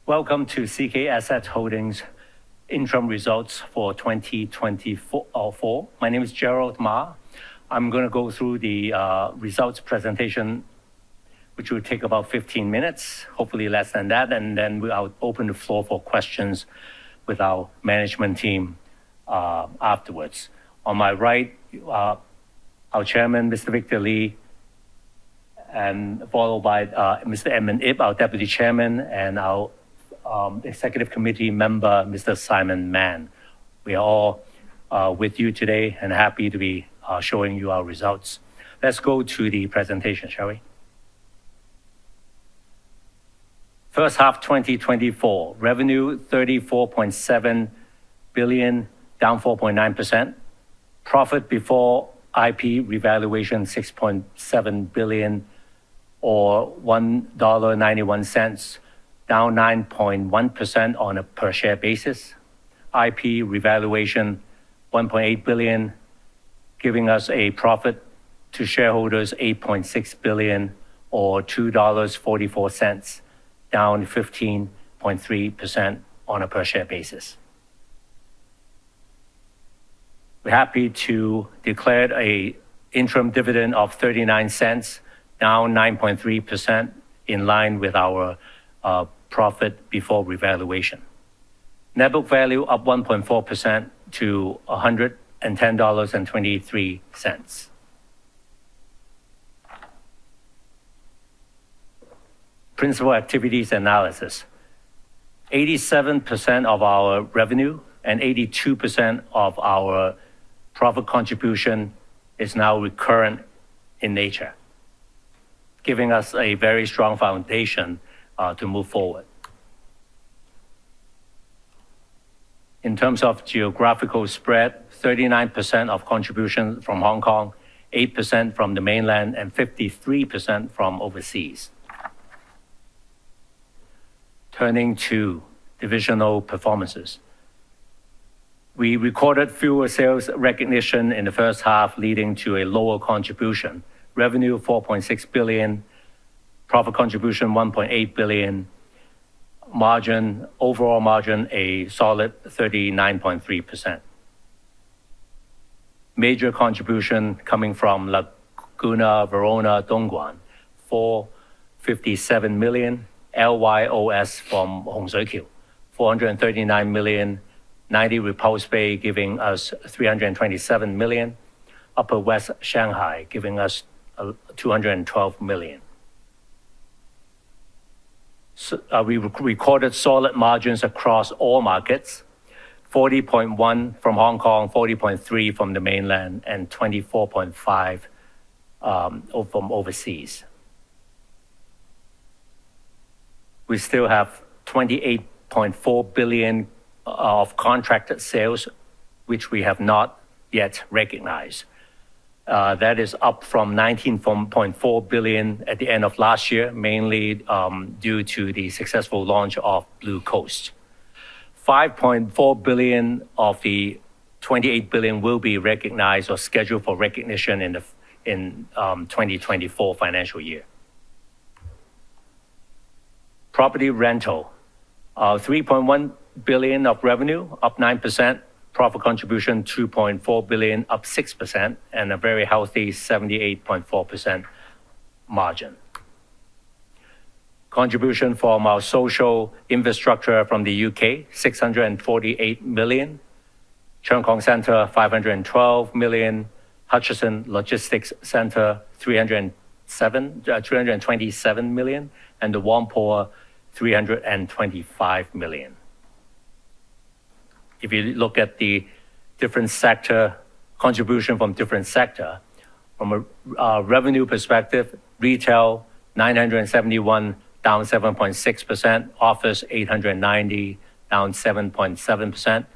Welcome to CK Asset Holdings interim results for 2024. My name is Gerald Ma. I'm going to go through the results presentation, which will take about 15 minutes, hopefully less than that, and then I'll open the floor for questions with our management team afterwards. On my right, our chairman, Mr. Victor Lee, and followed by Mr. Edmund Ip, our deputy chairman, and our executive committee member, Mr. Simon Mann. We are all with you today and happy to be showing you our results. Let's go to the presentation, shall we? First half 2024, revenue 34.7 billion, down 4.9%. Profit before IP revaluation 6.7 billion, or $1.91, down 9.1% on a per share basis. IP revaluation 1.8 billion, giving us a profit to shareholders 8.6 billion, or $2.44, down 15.3% on a per share basis. We're happy to declare an interim dividend of 39 cents, down 9.3%, in line with our profit before revaluation. Net book value up 1.4% to $110.23. Principal activities analysis. 87% of our revenue and 82% of our profit contribution is now recurrent in nature, giving us a very strong foundation to move forward. In terms of geographical spread, 39% of contribution from Hong Kong, 8% from the mainland, and 53% from overseas. Turning to divisional performances. We recorded fewer sales recognition in the first half, leading to a lower contribution. Revenue 4.6 billion, profit contribution 1.8 billion, overall margin a solid 39.3%. Major contribution coming from Laguna, Verona, Dongguan, 457 million, LYOS from Hong Shui Kiu, 439 million, 90 Repulse Bay giving us 327 million, Upper West Shanghai giving us 212 million. So, we recorded solid margins across all markets, 40.1 from Hong Kong, 40.3 from the mainland, and 24.5 from overseas. We still have 28.4 billion of contracted sales, which we have not yet recognized. That is up from 19.4 billion at the end of last year, mainly due to the successful launch of Blue Coast. 5.4 billion of the 28 billion will be recognized or scheduled for recognition in 2024 financial year. Property rental, 3.1 billion of revenue, up 9%. Profit contribution 2.4 billion, up 6%, and a very healthy 78.4% margin. Contribution from our social infrastructure from the UK, 648 million. Cheung Kong Centre, 512 million. Hutchison Logistics Centre, 327 million. And the Whampoa, 325 million. If you look at the different sector, contribution from different sector, from a revenue perspective, retail 971, down 7.6%, office 890, down 7.7%,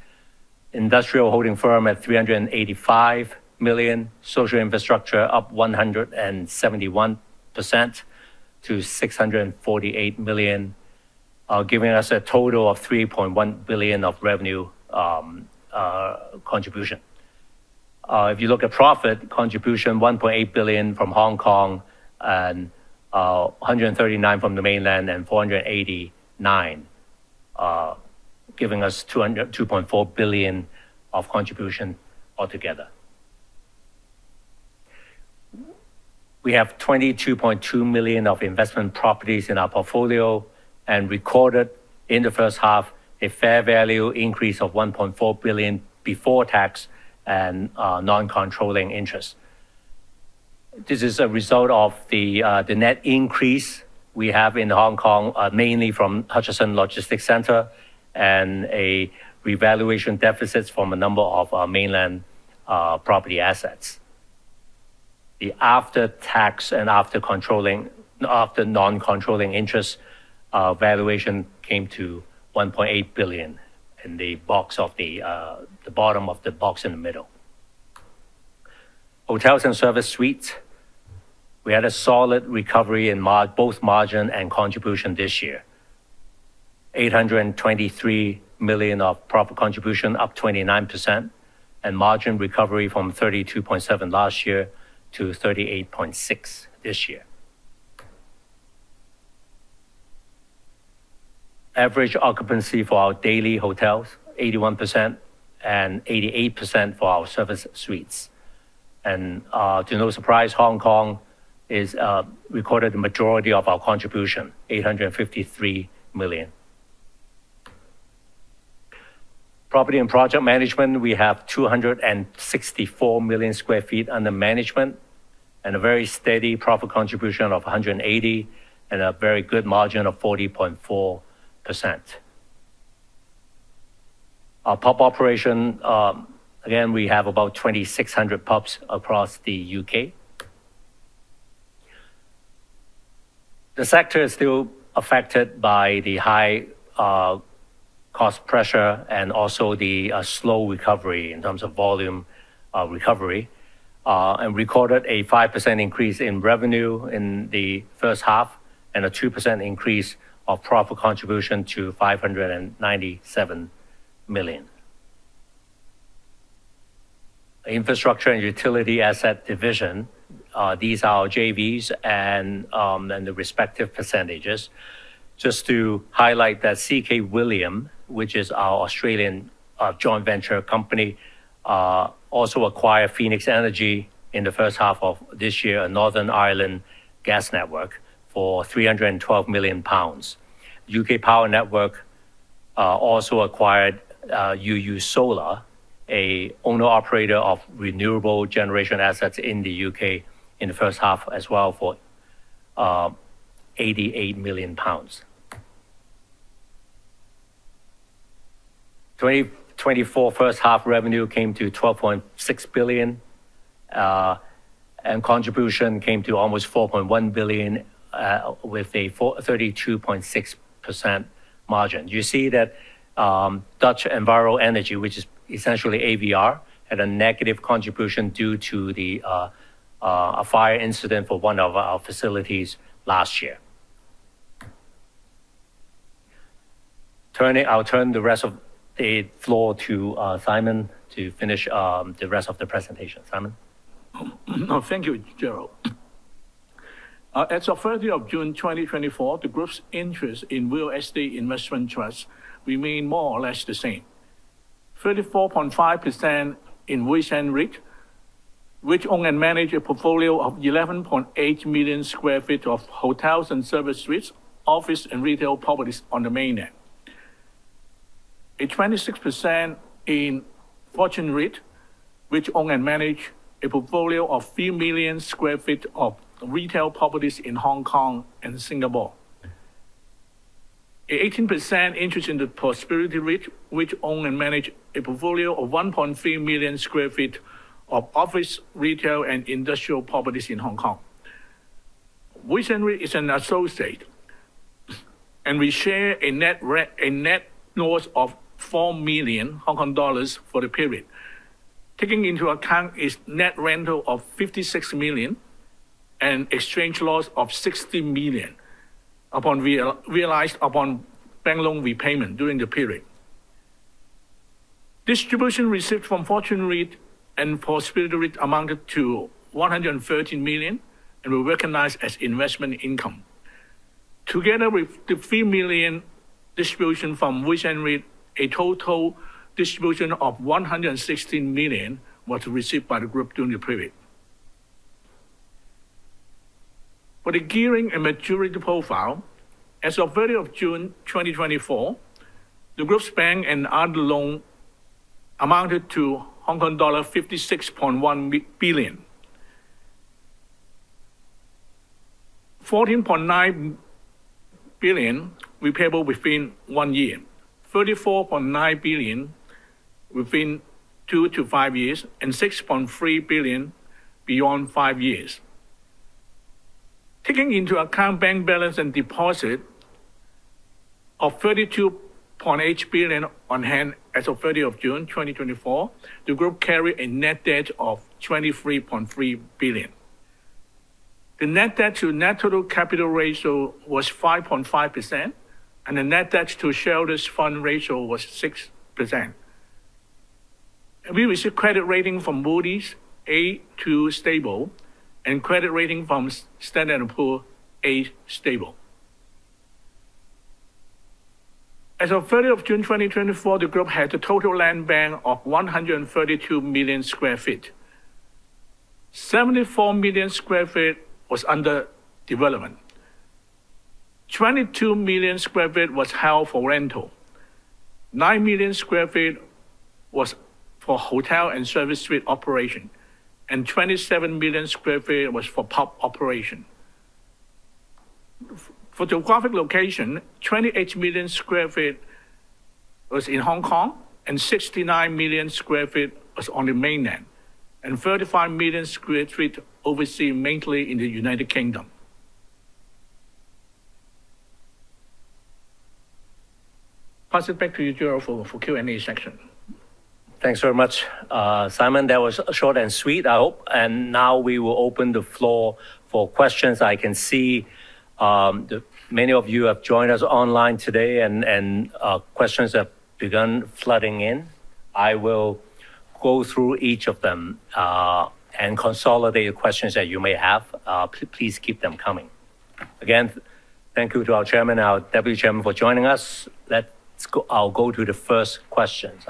industrial holding firm at 385 million, social infrastructure up 171% to 648 million, giving us a total of 3.1 billion of revenue contribution. If you look at profit contribution, 1.8 billion from Hong Kong and 139 from the mainland and 489 giving us 2.4 billion of contribution altogether. We have 22.2 million of investment properties in our portfolio and recorded in the first half a fair value increase of 1.4 billion before tax and non-controlling interest. This is a result of the net increase we have in Hong Kong, mainly from Hutchison Logistics Centre, and a revaluation deficits from a number of mainland property assets. The after-tax and after non-controlling interest valuation came to 1.8 billion in the box of the bottom of the box in the middle. Hotels and service suites, we had a solid recovery in both margin and contribution this year. 823 million of profit contribution, up 29%, and margin recovery from 32.7 last year to 38.6 this year. Average occupancy for our daily hotels, 81%, and 88% for our service suites. And to no surprise, Hong Kong is recorded the majority of our contribution, 853 million. Property and project management, we have 264 million square feet under management and a very steady profit contribution of 180 and a very good margin of 40.4%. Our pub operation, again, we have about 2,600 pubs across the UK. The sector is still affected by the high cost pressure and also the slow recovery in terms of volume recovery, and recorded a 5% increase in revenue in the first half and a 2% increase of profit contribution to 597 million. Infrastructure and utility asset division, these are our JVs and the respective percentages. Just to highlight that CK William, which is our Australian joint venture company, also acquired Phoenix Energy in the first half of this year, a Northern Ireland gas network, for £312 million. UK Power Network also acquired UU Solar, a owner-operator of renewable generation assets in the UK in the first half as well, for £88 million. 2024 first half revenue came to 12.6 billion, and contribution came to almost 4.1 billion with a 32.6% margin. You see that Dutch Enviro Energy, which is essentially AVR, had a negative contribution due to a fire incident for one of our facilities last year. I'll turn the rest of the floor to Simon to finish the rest of the presentation. Simon? No, thank you, Gerald. As of 30th of June 2024, the group's interest in real estate investment trusts remain more or less the same. 34.5% in Wishand REIT, which own and manage a portfolio of 11.8 million square feet of hotels and service suites, office and retail properties on the mainland. A 26% in Fortune REIT, which own and manage a portfolio of 3 million square feet of retail properties in Hong Kong and Singapore. A 18% interest in the Prosperity REIT, which own and manage a portfolio of 1.3 million square feet of office, retail, and industrial properties in Hong Kong. Wishand REIT is an associate, and we share a net loss of 4 million Hong Kong dollars for the period, taking into account its net rental of 56 million and exchange loss of 60 million upon realized upon bank loan repayment during the period. Distribution received from Fortune REIT and Prosperity REIT amounted to 113 million and were recognized as investment income. Together with the 3 million distribution from which a total distribution of 116 million was received by the group during the period. For the gearing and maturity profile, as of 30th of June 2024, the group's bank and other loan amounted to Hong Kong dollar 56.1 billion. 14.9 billion repayable within 1 year, 34.9 billion within 2 to 5 years, and 6.3 billion beyond 5 years. Taking into account bank balance and deposit of 32.8 billion on hand as of 30th of June 2024, the group carried a net debt of 23.3 billion. The net debt to net total capital ratio was 5.5%, and the net debt to shareholders' fund ratio was 6%. We received credit rating from Moody's A2 stable, and credit rating from Standard & Poor's A stable. As of 30th of June 2024, the group had a total land bank of 132 million square feet. 74 million square feet was under development. 22 million square feet was held for rental. 9 million square feet was for hotel and service suite operation, and 27 million square feet was for pub operation. For geographic location, 28 million square feet was in Hong Kong, and 69 million square feet was on the mainland, and 35 million square feet overseas, mainly in the United Kingdom. Pass it back to you, Gerald, for Q&A section. Thanks very much, Simon. That was short and sweet, I hope. And now we will open the floor for questions. I can see many of you have joined us online today, and questions have begun flooding in. I will go through each of them and consolidate the questions that you may have. Please keep them coming. Again, thank you to our chairman, our deputy chairman for joining us. I'll go to the first questions.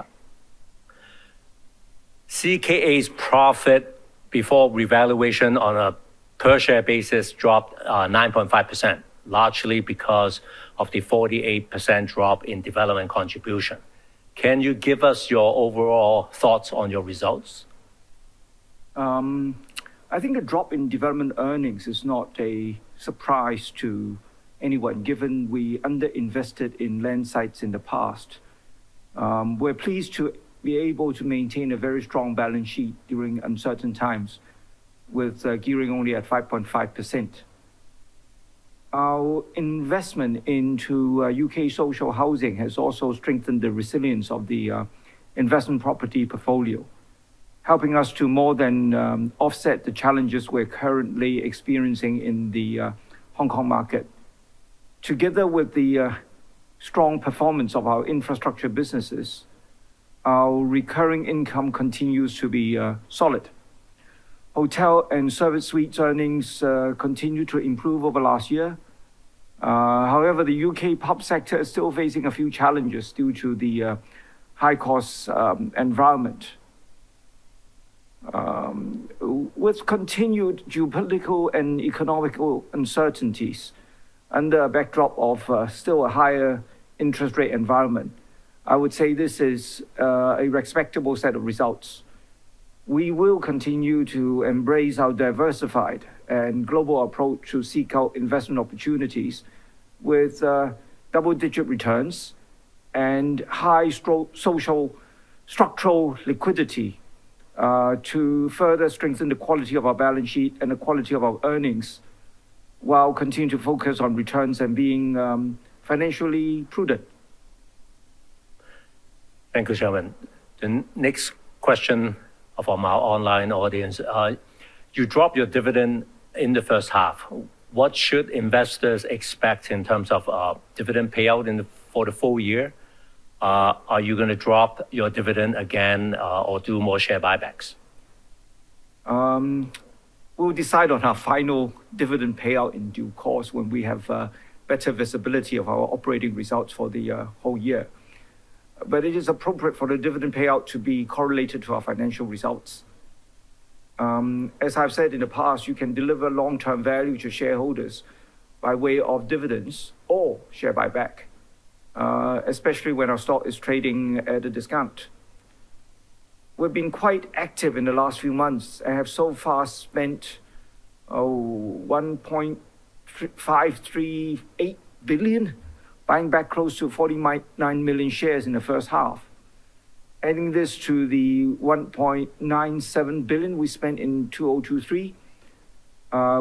CKA's profit before revaluation on a per share basis dropped 9.5%, largely because of the 48% drop in development contribution. Can you give us your overall thoughts on your results? I think a drop in development earnings is not a surprise to anyone, given we underinvested in land sites in the past. We're pleased to be able to maintain a very strong balance sheet during uncertain times, with gearing only at 5.5%. Our investment into UK social housing has also strengthened the resilience of the investment property portfolio, helping us to more than offset the challenges we're currently experiencing in the Hong Kong market. Together with the strong performance of our infrastructure businesses, our recurring income continues to be solid. Hotel and service suites earnings continue to improve over last year. However, the UK pub sector is still facing a few challenges due to the high-cost environment. With continued geopolitical and economical uncertainties under a backdrop of still a higher interest rate environment, I would say this is a respectable set of results. We will continue to embrace our diversified and global approach to seek out investment opportunities with double-digit returns and high social structural liquidity to further strengthen the quality of our balance sheet and the quality of our earnings, while continuing to focus on returns and being financially prudent. Thank you, Chairman. The next question from our online audience. You dropped your dividend in the first half. What should investors expect in terms of dividend payout for the full year? Are you going to drop your dividend again or do more share buybacks? We'll decide on our final dividend payout in due course when we have better visibility of our operating results for the whole year. But it is appropriate for the dividend payout to be correlated to our financial results. As I've said in the past, you can deliver long-term value to shareholders by way of dividends or share buyback, especially when our stock is trading at a discount. We've been quite active in the last few months and have so far spent 1.538 billion, buying back close to 49 million shares in the first half. Adding this to the 1.97 billion we spent in 2023,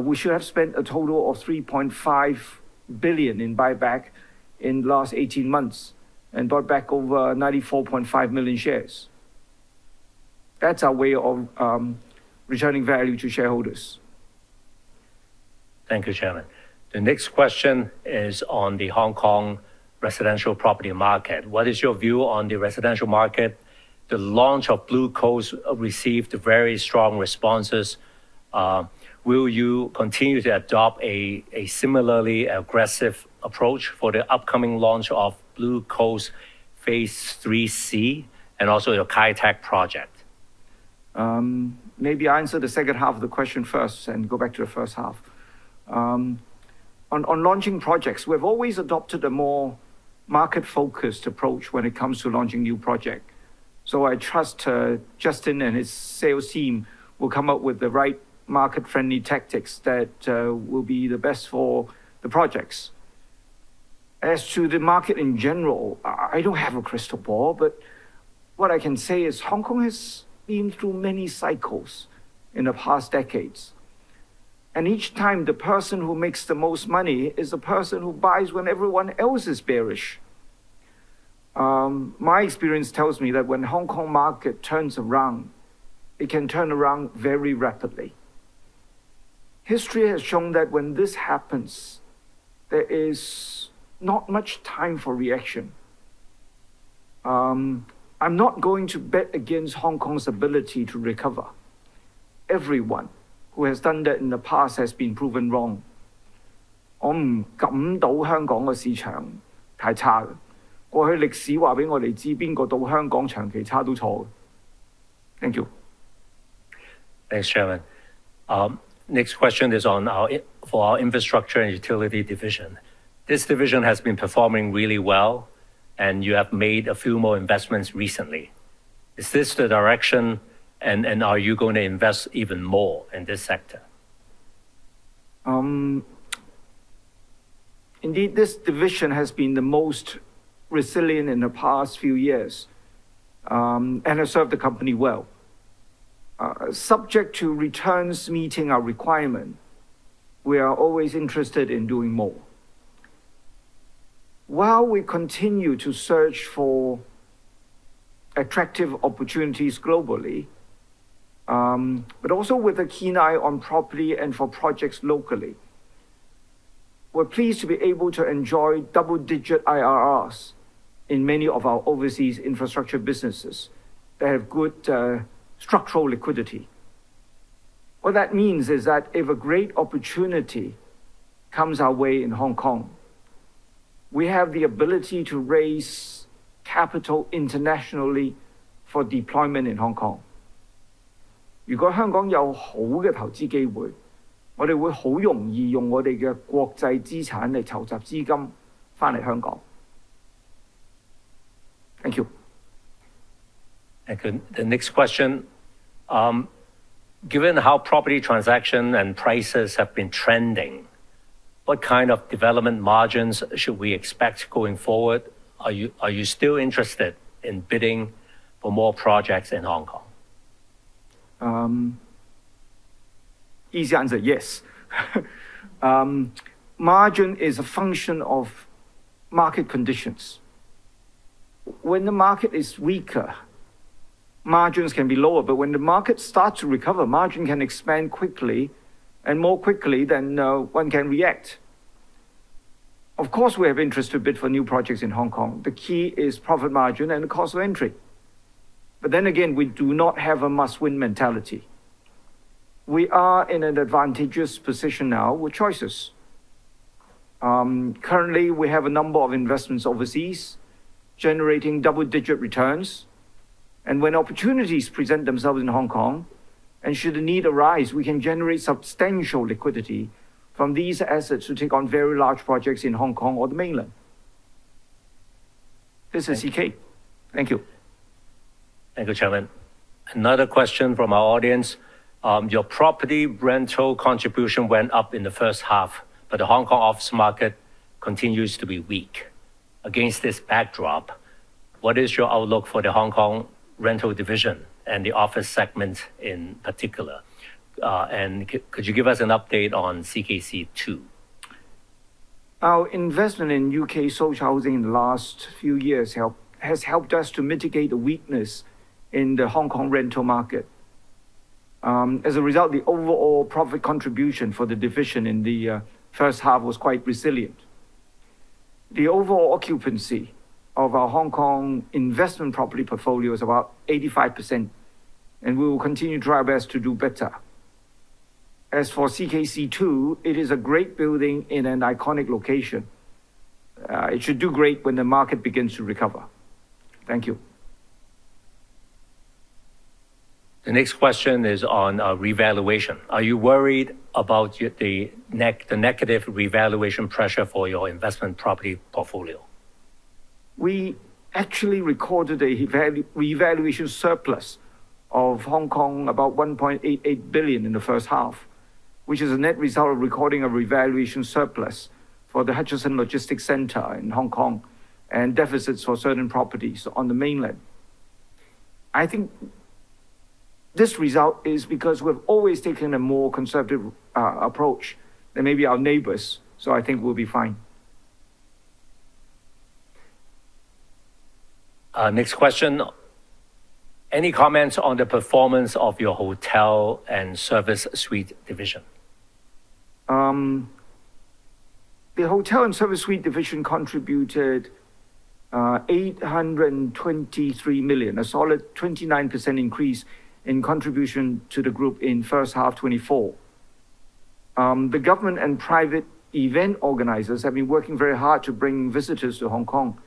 we should have spent a total of 3.5 billion in buyback in the last 18 months and bought back over 94.5 million shares. That's our way of returning value to shareholders. Thank you, Chairman. The next question is on the Hong Kong residential property market. What is your view on the residential market? The launch of Blue Coast received very strong responses. Will you continue to adopt a similarly aggressive approach for the upcoming launch of Blue Coast Phase 3C and also your Kai Tak project? Maybe I answer the second half of the question first and go back to the first half. On launching projects, we've always adopted a more market-focused approach when it comes to launching new projects. So I trust Justin and his sales team will come up with the right market-friendly tactics that will be the best for the projects. As to the market in general, I don't have a crystal ball, but what I can say is Hong Kong has been through many cycles in the past decades. And each time, the person who makes the most money is the person who buys when everyone else is bearish. My experience tells me that when Hong Kong market turns around, it can turn around very rapidly. History has shown that when this happens, there is not much time for reaction. I'm not going to bet against Hong Kong's ability to recover. Everyone who has done that in the past has been proven wrong. 我唔感到香港嘅市場太差嘅。過去歷史話俾我哋知，邊個到香港長期差都錯嘅。Thank you. Thanks, Chairman. Next question is on for our infrastructure and utility division. This division has been performing really well, and you have made a few more investments recently. Is this the direction, and are you going to invest even more in this sector? Indeed, this division has been the most resilient in the past few years and has served the company well. Subject to returns meeting our requirement, we are always interested in doing more. While we continue to search for attractive opportunities globally, but also with a keen eye on property and for projects locally, we're pleased to be able to enjoy double-digit IRRs in many of our overseas infrastructure businesses that have good structural liquidity. What that means is that if a great opportunity comes our way in Hong Kong, we have the ability to raise capital internationally for deployment in Hong Kong. 如果香港有好嘅投資機會，我哋會好容易用我哋嘅國際資產嚟籌集資金返嚟香港。Thank you. Thank you. The next question. Given how property transaction and prices have been trending, what kind of development margins should we expect going forward? Are you still interested in bidding for more projects in Hong Kong? Easy answer, yes. Margin is a function of market conditions. When the market is weaker, margins can be lower, but when the market starts to recover, margin can expand quickly and more quickly than one can react. Of course, we have interest to bid for new projects in Hong Kong. The key is profit margin and the cost of entry. But then again, we do not have a must-win mentality. We are in an advantageous position now with choices. Currently, we have a number of investments overseas, generating double-digit returns. And when opportunities present themselves in Hong Kong, and should the need arise, we can generate substantial liquidity from these assets to take on very large projects in Hong Kong or the mainland. This is CK. Thank you. Thank you, Chairman. Another question from our audience. Your property rental contribution went up in the first half, but the Hong Kong office market continues to be weak. Against this backdrop, what is your outlook for the Hong Kong rental division and the office segment in particular? And could you give us an update on CKC2? Our investment in UK social housing in the last few years has helped us to mitigate the weakness in the Hong Kong rental market. As a result, the overall profit contribution for the division in the first half was quite resilient. The overall occupancy of our Hong Kong investment property portfolio is about 85%, and we will continue to try our best to do better. As for CKC2, it is a great building in an iconic location. It should do great when the market begins to recover. Thank you. The next question is on revaluation. Are you worried about the negative revaluation pressure for your investment property portfolio? We actually recorded a revaluation surplus of Hong Kong about 1.88 billion in the first half, which is a net result of recording a revaluation surplus for the Hutchison Logistics Centre in Hong Kong and deficits for certain properties on the mainland. I think this result is because we've always taken a more conservative approach than maybe our neighbors, so I think we'll be fine. Next question. Any comments on the performance of your hotel and service suite division? The hotel and service suite division contributed 823 million, a solid 29% increase in contribution to the group in first half 24. The government and private event organizers have been working very hard to bring visitors to Hong Kong.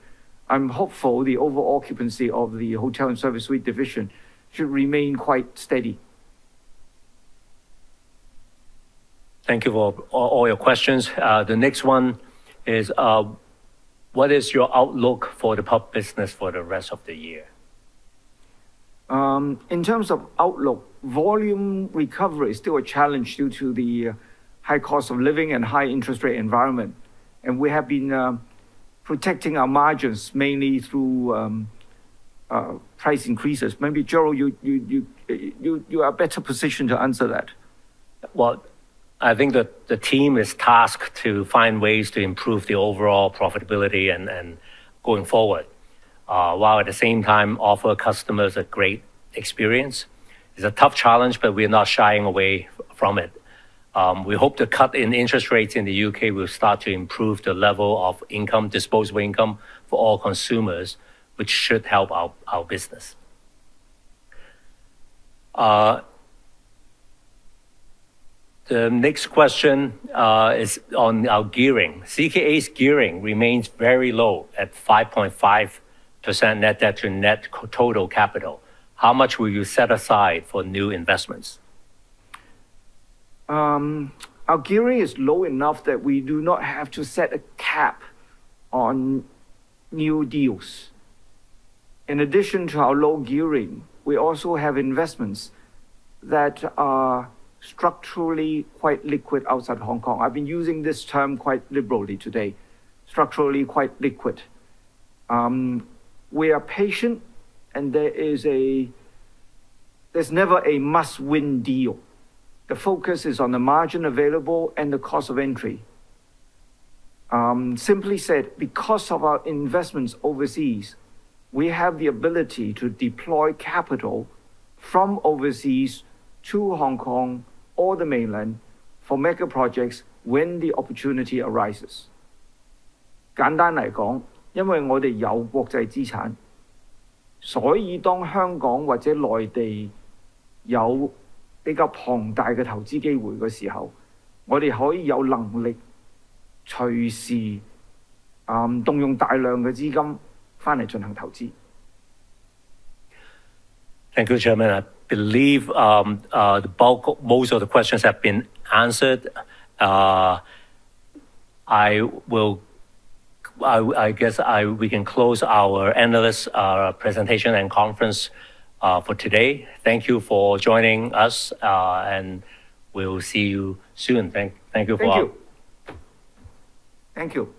I'm hopeful the overall occupancy of the hotel and service suite division should remain quite steady. Thank you for all your questions. The next one is, what is your outlook for the pub business for the rest of the year? In terms of outlook, volume recovery is still a challenge due to the high cost of living and high interest rate environment. And we have been protecting our margins mainly through price increases. Maybe Gerald, you are better positioned to answer that. Well, I think that the team is tasked to find ways to improve the overall profitability and going forward, while at the same time offer customers a great experience. It's a tough challenge, but we're not shying away from it. We hope the cut in interest rates in the UK will start to improve the level of income, disposable income for all consumers, which should help our business. The next question is on our gearing. CKA's gearing remains very low at 5.5% net debt to net total capital. How much will you set aside for new investments? Our gearing is low enough that we do not have to set a cap on new deals. In addition to our low gearing, we also have investments that are structurally quite liquid outside Hong Kong. I've been using this term quite liberally today, structurally quite liquid. We are patient, and there's never a must-win deal. The focus is on the margin available and the cost of entry. Simply said, because of our investments overseas, we have the ability to deploy capital from overseas to Hong Kong or the mainland for mega projects when the opportunity arises. 簡單嚟講，因為我哋有國際資產，所以當香港或者內地有比較龐大嘅投資機會嘅時候，我哋可以有能力隨時動用大量嘅資金翻嚟進行投資。Thank you, Chairman. I believe most of the questions have been answered. We can close our analyst presentation and conference for today. Thank you for joining us, and we'll see you soon. Thank you. Thank you.